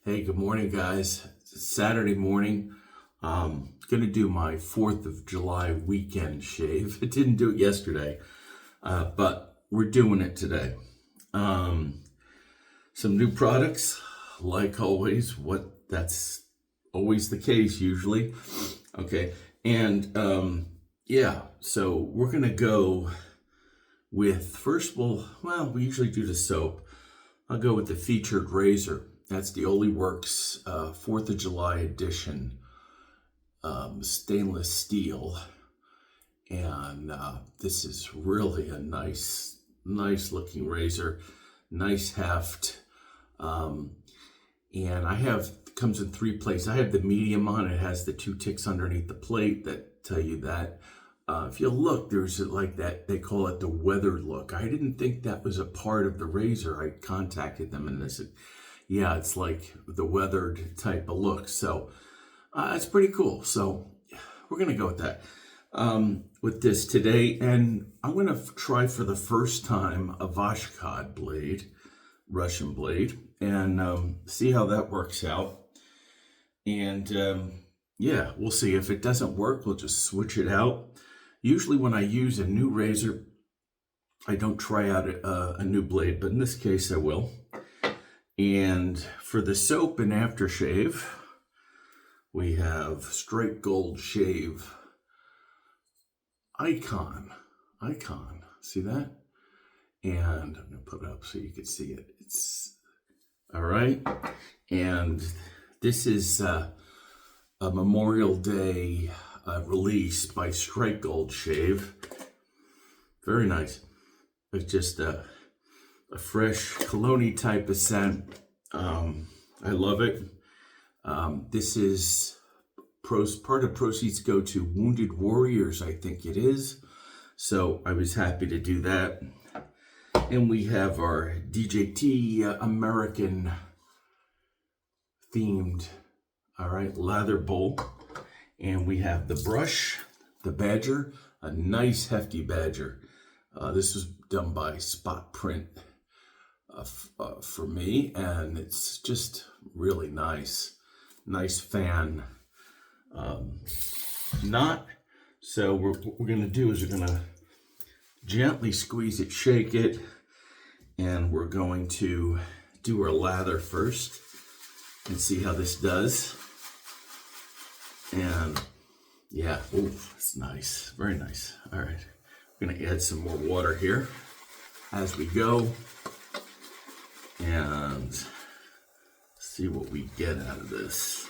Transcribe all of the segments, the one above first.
Hey, good morning, guys. It's Saturday morning. Gonna do my 4th of July weekend shave. I didn't do it yesterday, but we're doing it today. Some new products, like always. That's always the case usually. Okay, and so we're gonna go with first. We usually do the soap. I'll go with the featured razor. That's the Oliworks 4th of July edition, stainless steel. And this is really a nice looking razor, nice heft. And comes in 3 plates. I have the medium on. It has the 2 ticks underneath the plate that tell you that. If you look, there's like that, they call it the weathered look. I didn't think that was a part of the razor. I contacted them and they said, yeah, it's like the weathered type of look. So it's pretty cool. So we're going to go with that with this today. And I'm going to try for the first time a Vashkad blade, Russian blade, and see how that works out. And we'll see. If it doesn't work, we'll just switch it out. Usually when I use a new razor, I don't try out a new blade, but in this case I will. And for the soap and aftershave, we have Straight Gold Shave Icon. See that? And I'm gonna put it up so you can see it. It's all right. And this is a Memorial Day release by Straight Gold Shave. Very nice. It's just a fresh cologne type of scent. I love it. This is part of proceeds go to Wounded Warriors, I think it is. So I was happy to do that. And we have our DJT American themed, all right, lather bowl. And we have the brush, the badger, a nice hefty badger. This was done by Spot Print for me, and it's just really nice fan knot. So what we're gonna do is we're gonna gently squeeze it, shake it, and we're going to do our lather first and see how this does. And yeah, it's nice, very nice. All right, we're gonna add some more water here as we go and see what we get out of this.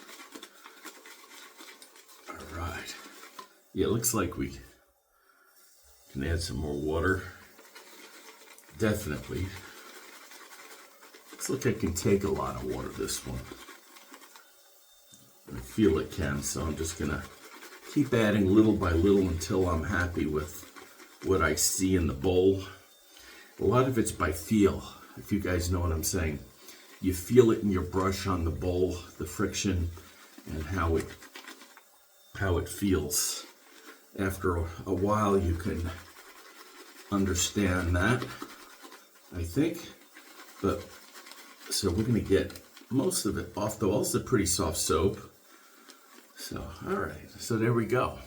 All right, yeah, it looks like we can add some more water. Definitely. Looks like I can take a lot of water this one. I feel it can, so I'm just gonna keep adding little by little until I'm happy with what I see in the bowl. A lot of it's by feel, if you guys know what I'm saying. You feel it in your brush on the bowl, the friction, and how it feels. After a while, you can understand that, I think. But so we're gonna get most of it off the wall. It's a pretty soft soap. So, all right, so there we go.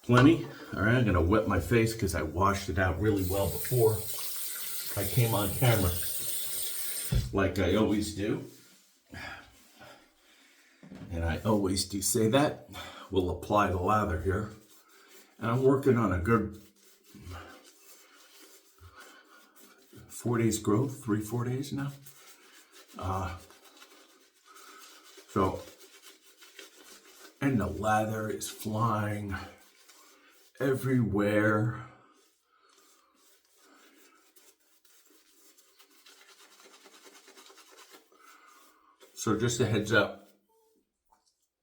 Plenty. All right, I'm gonna wet my face because I washed it out really well before I came on camera, like I always do. And I always do say that. We'll apply the lather here. And I'm working on a good 4 days growth, 4 days now. And the lather is flying everywhere. So just a heads up,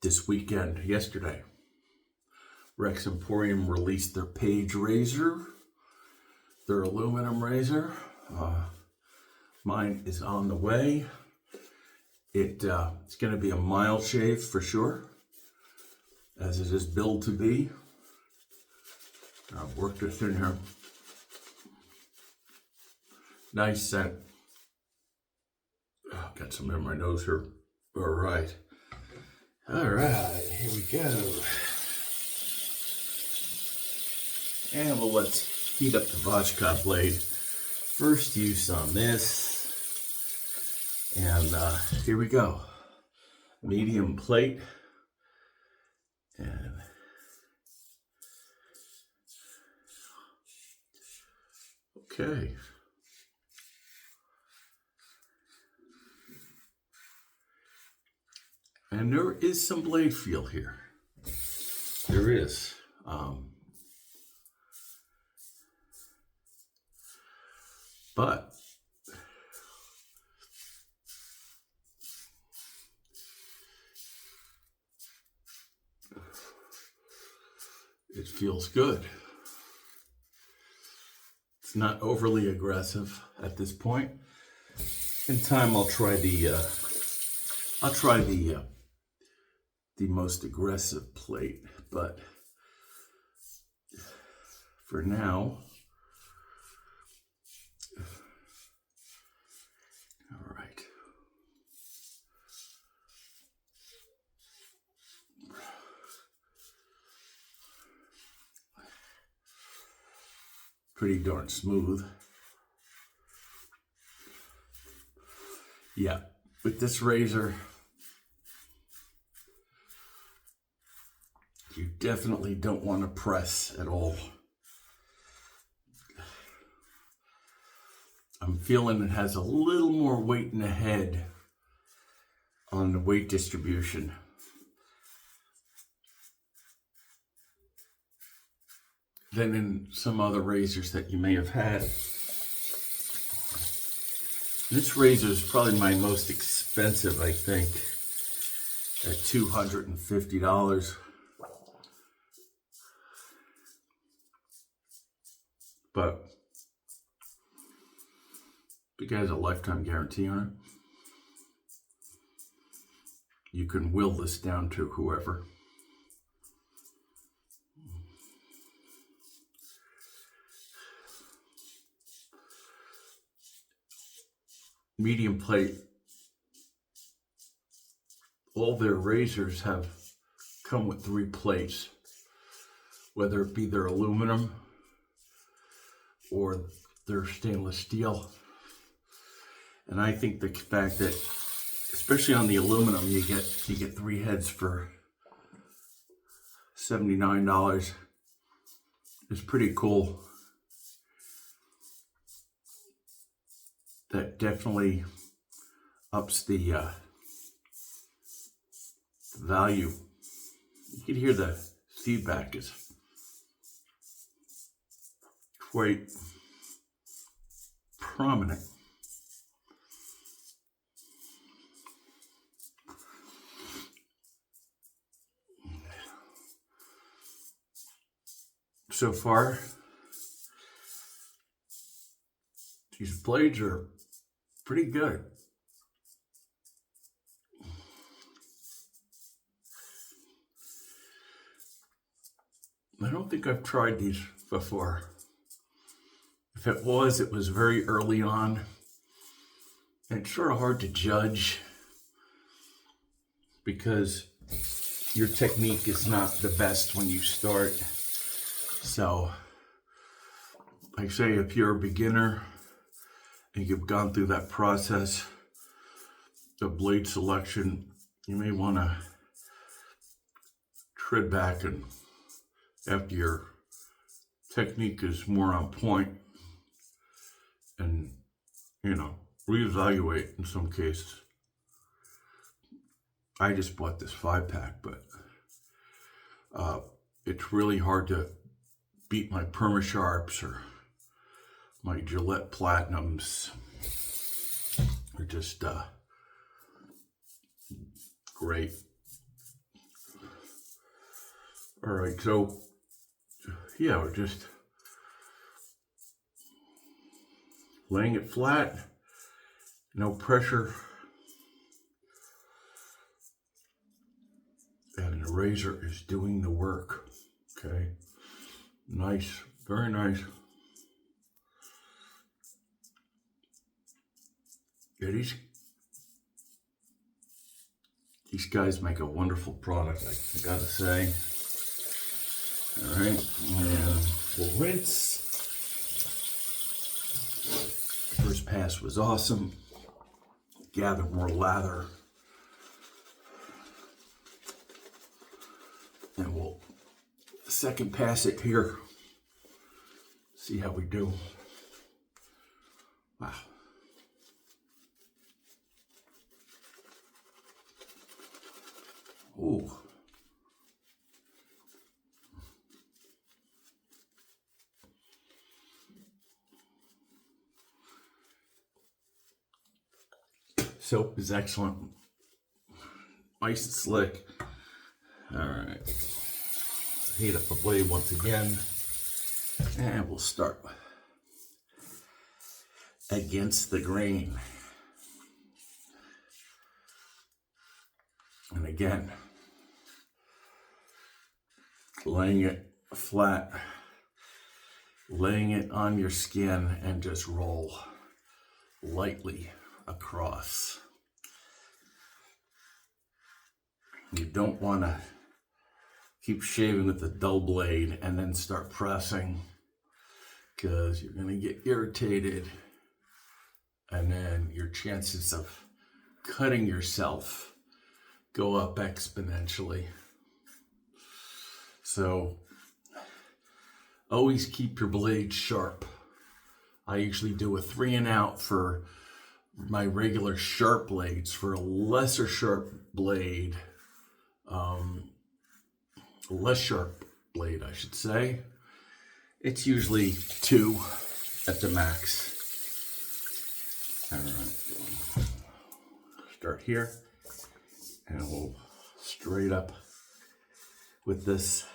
this weekend, yesterday, Rex Emporium released their Page razor, their aluminum razor. Mine is on the way. It's going to be a mild shave for sure, as it is billed to be. I've worked this in here. Nice scent. got some in my nose here. All right. All right, here we go. And well, let's heat up the vodka blade. First use on this. And here we go. Medium plate. And okay. And there is some blade feel here. There is. But it feels good. It's not overly aggressive at this point. In time, I'll try the most aggressive plate, but for now, all right. Pretty darn smooth. Yeah, with this razor, you definitely don't want to press at all. I'm feeling it has a little more weight in the head on the weight distribution. Than in some other razors that you may have had. This razor is probably my most expensive, I think, at $250. But it has a lifetime guarantee on it. You can will this down to whoever. Medium plate, all their razors have come with 3 plates, whether it be their aluminum or their stainless steel. And I think the fact that, especially on the aluminum, you get 3 heads for $79 is pretty cool. That definitely ups the value. You can hear the feedback is quite prominent. So far, these blades are pretty good. I don't think I've tried these before. If it was very early on. And it's sort of hard to judge because your technique is not the best when you start. So, like say if you're a beginner and you've gone through that process of blade selection, you may want to tread back and after your technique is more on point and, reevaluate in some cases. I just bought this 5-pack, but it's really hard to beat my Perma-Sharps or my Gillette Platinums. They're just great. All right, so yeah, we're just laying it flat, no pressure, and the razor is doing the work. Okay, nice, very nice. Yeah, These guys make a wonderful product, I gotta say. All right, and we'll rinse. First pass was awesome. Gather more lather. And we'll second pass it here. See how we do. Wow. Ooh. Soap is excellent. Nice and slick. All right. Heat up the blade once again. And we'll start against the grain. And again, laying it flat, laying it on your skin, and just roll lightly across. You don't want to keep shaving with the dull blade and then start pressing, because you're going to get irritated, and then your chances of cutting yourself go up exponentially. So always keep your blade sharp. I usually do a 3 and out for my regular sharp blades. For a lesser sharp blade, less sharp blade, I should say, it's usually 2 at the max. All right, start here, and we'll straight up with this.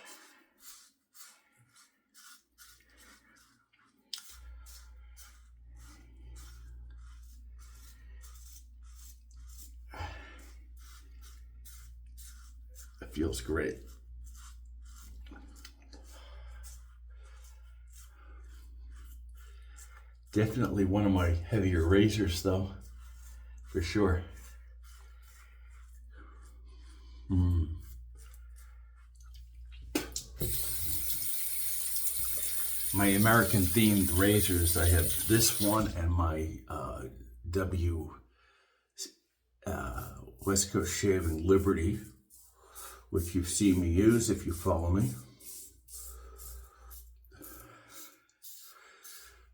It feels great. Definitely one of my heavier razors though, for sure. My American themed razors, I have this one and my West Coast Shaving Liberty, which you've seen me use if you follow me.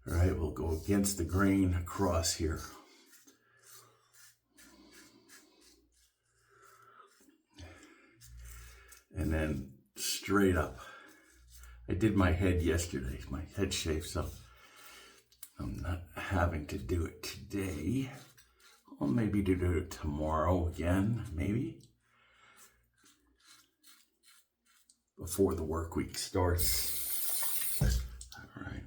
All right, we'll go against the grain across here. And then straight up. I did my head yesterday, my head shave, so I'm not having to do it today. Or maybe to do it tomorrow again, maybe. Before the work week starts. All right.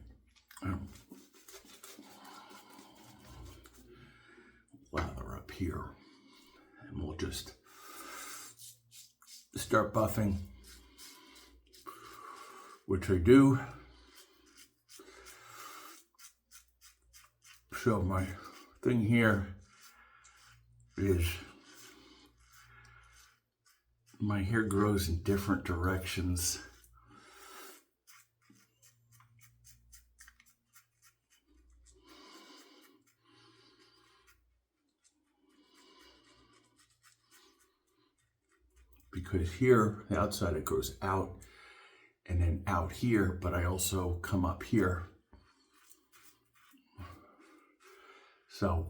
Lather up here, and we'll just start buffing, which I do. So my thing here is my hair grows in different directions. Because here, the outside, it goes out and then out here, but I also come up here. So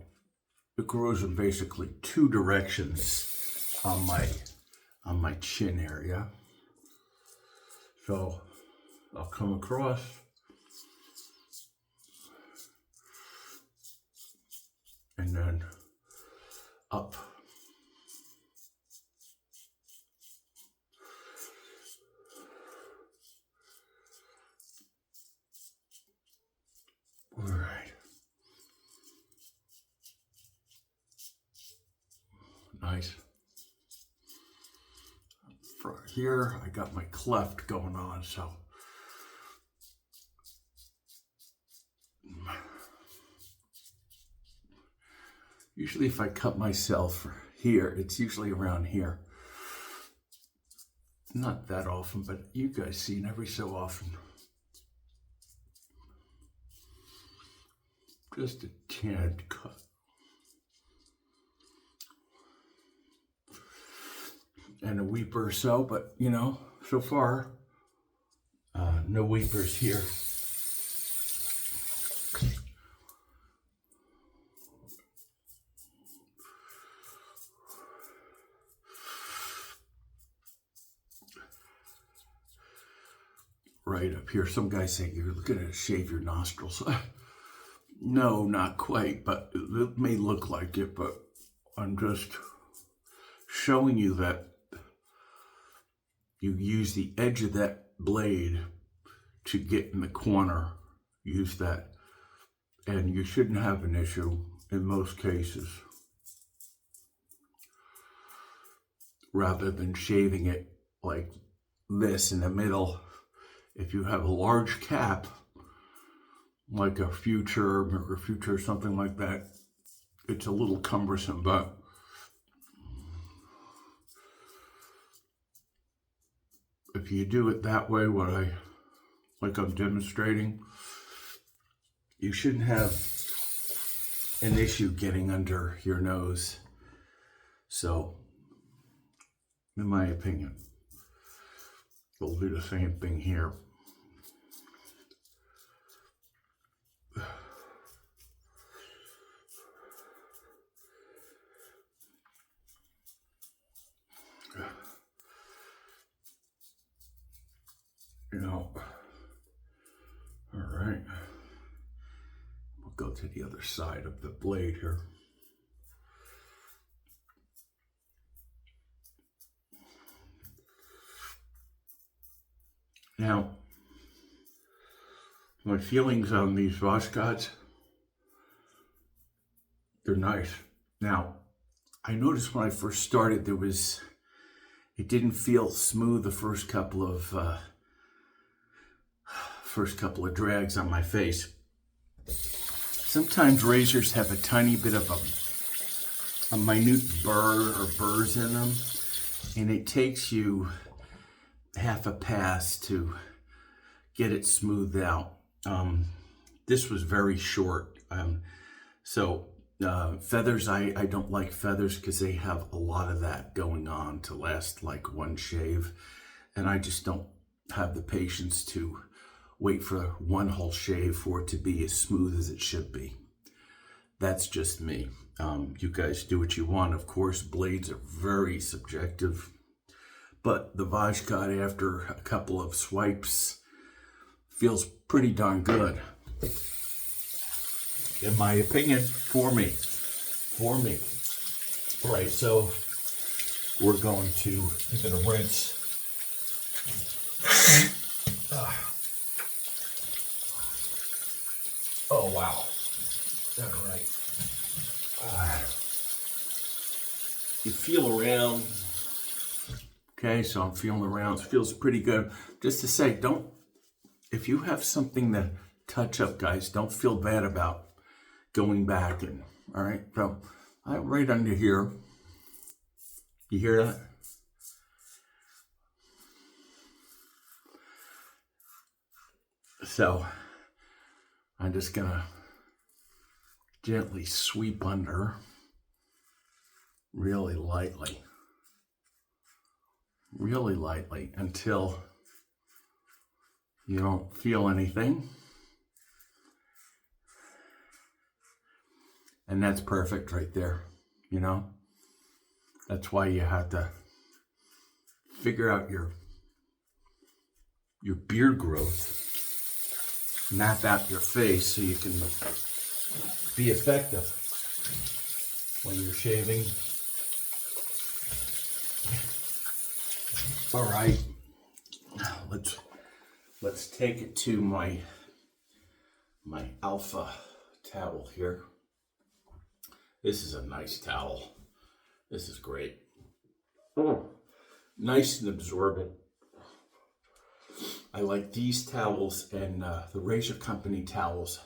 it grows in basically 2 directions on my chin area. So I'll come across and then up. All right. Nice. For here, I got my cleft going on, so usually if I cut myself here. It's usually around here. Not that often, but you guys see it every so often. Just a tad cut. And a weeper or so, but you know, so far, no weepers here. Right up here, some guys say you're gonna shave your nostrils. No, not quite, but it may look like it, but I'm just showing you that you use the edge of that blade to get in the corner. Use that, and you shouldn't have an issue in most cases, rather than shaving it like this in the middle. If you have a large cap, like a Future or something like that, it's a little cumbersome, but if you do it that way, like I'm demonstrating, you shouldn't have an issue getting under your nose. So, in my opinion, we'll do the same thing here. You know, all right, we'll go to the other side of the blade here. Now, my feelings on these Vashkots, they're nice. Now, I noticed when I first started, it didn't feel smooth the first couple of drags on my face. Sometimes razors have a tiny bit of a minute burr or burrs in them, and it takes you half a pass to get it smoothed out. This was very short. Feathers, I don't like feathers because they have a lot of that going on to last like one shave, and I just don't have the patience to wait for one whole shave for it to be as smooth as it should be. That's just me. You guys do what you want. Of course, blades are very subjective, but the Vashkot, after a couple of swipes, feels pretty darn good. In my opinion, for me. Right, so we're going to give it a rinse. Oh, wow. All right. You feel around. Okay, so I'm feeling around. It feels pretty good. Just to say, if you have something to touch up, guys, don't feel bad about going back. And all right, so I'm right under here. You hear that? So I'm just gonna gently sweep under, really lightly until you don't feel anything. And that's perfect right there, you know? That's why you have to figure out your beard growth, map out your face so you can be effective when you're shaving. All right, let's take it to my Alpha towel here. This is a nice towel. This is great. Nice and absorbent. I like these towels, and the Razor Company towels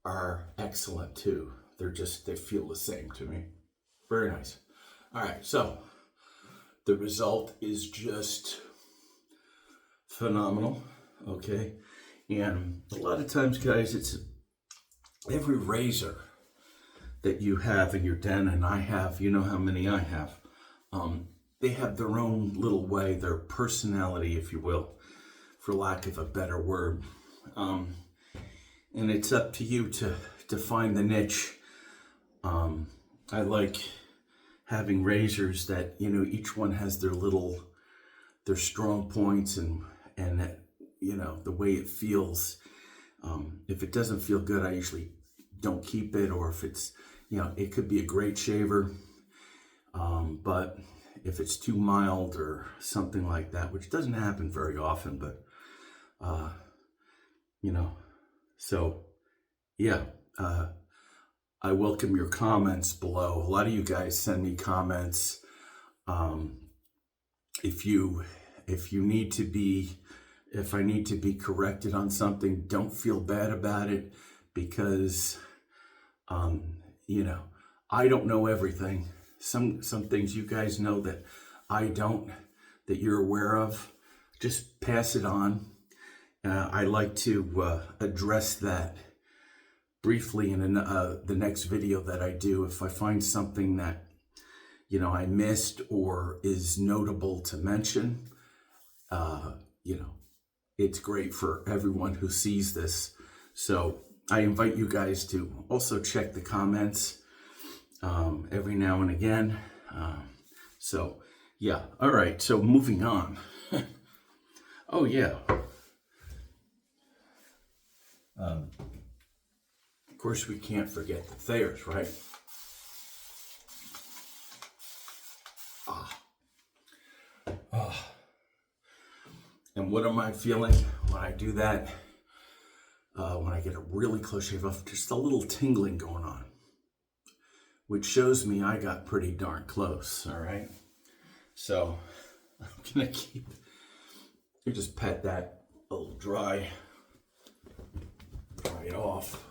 are excellent too. They feel the same to me. Very nice. All right, so the result is just phenomenal, okay? And a lot of times, guys, it's every razor that you have in your den, and I have, you know how many I have, they have their own little way, their personality, if you will, for lack of a better word. And it's up to you to find the niche. I like having razors that, you know, each one has their strong points and that, you know, the way it feels. If it doesn't feel good, I usually don't keep it, or if it's, you know, it could be a great shaver, but if it's too mild or something like that, which doesn't happen very often, but, you know, so yeah, I welcome your comments below. A lot of you guys send me comments. If I need to be corrected on something, don't feel bad about it, because, you know, I don't know everything. Some things you guys know that I don't, that you're aware of, just pass it on. I like to address that briefly in the next video that I do. If I find something that, you know, I missed or is notable to mention, you know, it's great for everyone who sees this. So I invite you guys to also check the comments every now and again. So yeah, all right, so moving on. Oh yeah. Of course, we can't forget the Thayers, right? And what am I feeling when I do that? When I get a really close shave off, just a little tingling going on, which shows me I got pretty darn close, all right? So I'm gonna just pat that a little dry it off,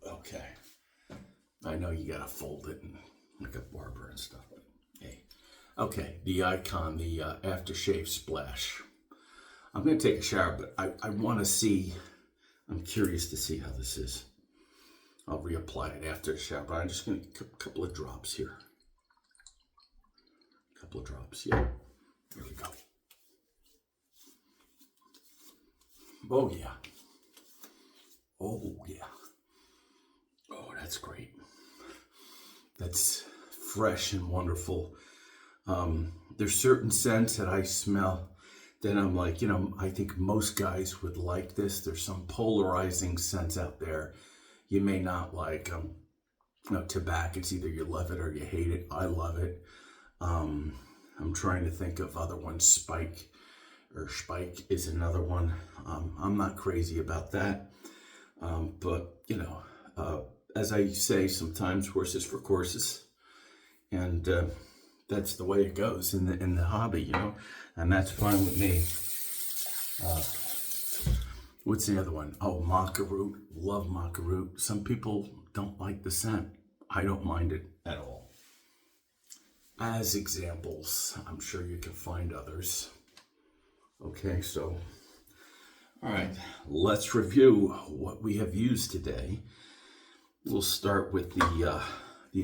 okay. I know you gotta fold it and like a barber and stuff, but hey. Okay, the Icon, the Aftershave Splash. I'm gonna take a shower, but I wanna see, I'm curious to see how this is. I'll reapply it after the shower, but I'm just gonna a couple of drops here. A couple of drops, yeah. There we go. Oh yeah. Oh yeah. Oh, that's great. That's fresh and wonderful. There's certain scents that I smell that I'm like, you know, I think most guys would like this. There's some polarizing scents out there you may not like. You know, tobacco, it's either you love it or you hate it. I love it. I'm trying to think of other ones. Spike is another one. I'm not crazy about that. But, you know, as I say, sometimes horses for courses. And that's the way it goes in the hobby, you know, and that's fine with me. What's the other one? Oh, maca root. Love maca root. Some people don't like the scent. I don't mind it at all. As examples, I'm sure you can find others. Okay, so, all right, let's review what we have used today. We'll start with the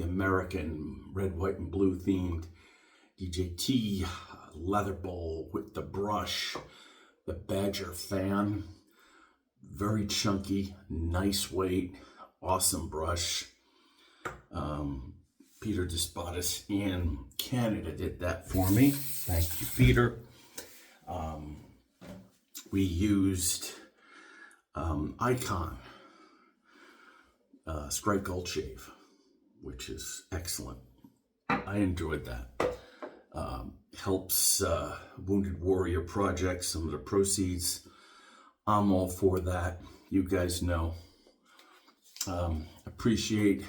American red, white, and blue themed DJT leather bowl with the brush, the Badger fan. Very chunky, nice weight, awesome brush. Peter Despotis in Canada did that for me. Thank you, Peter. We used Icon Strike Gold Shave, which is excellent. I enjoyed that. Helps Wounded Warrior projects, some of the proceeds. I'm all for that. You guys know. Appreciate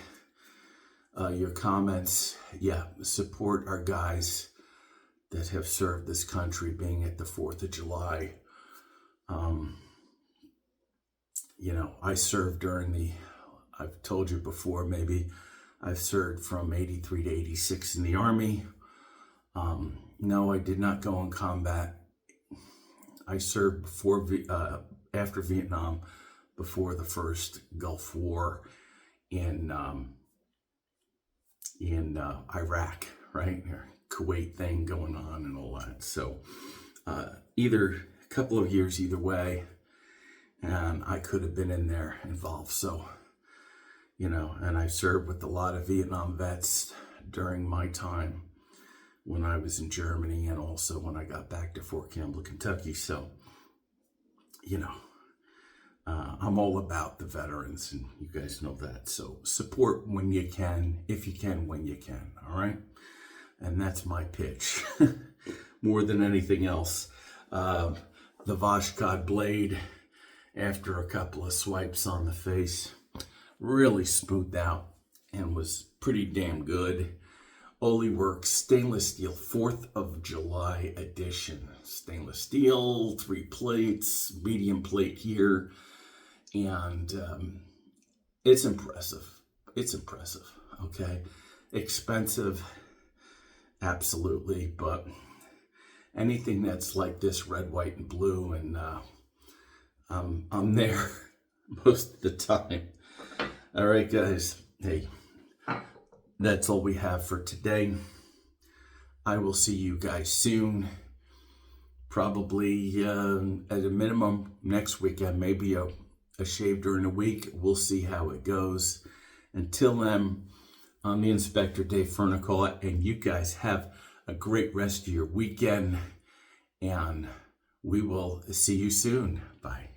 your comments. Yeah, support our guys that have served this country, being at the 4th of July. You know, I served during the I've told you before, maybe I've served from 83 to 86 in the Army. No, I did not go in combat. I served after Vietnam, before the first Gulf War in Iraq, right? Kuwait thing going on and all that. So either a couple of years either way, and I could have been in there involved. So, and I served with a lot of Vietnam vets during my time when I was in Germany, and also when I got back to Fort Campbell, Kentucky. So, I'm all about the veterans, and you guys know that. So support when you can, if you can, when you can, all right? And that's my pitch. More than anything else. The Vashkod blade, after a couple of swipes on the face, really smoothed out and was pretty damn good. Oliworks stainless steel 4th of July edition. Stainless steel, 3 plates, medium plate here. And it's impressive. It's impressive, okay? Expensive, absolutely, but anything that's like this, red, white, and blue, and I'm there most of the time. All right, guys. Hey, that's all we have for today. I will see you guys soon. Probably at a minimum next weekend, maybe a shave during the week. We'll see how it goes. Until then, I'm the Inspector Dave Fernicola, and you guys have a great rest of your weekend, and we will see you soon. Bye.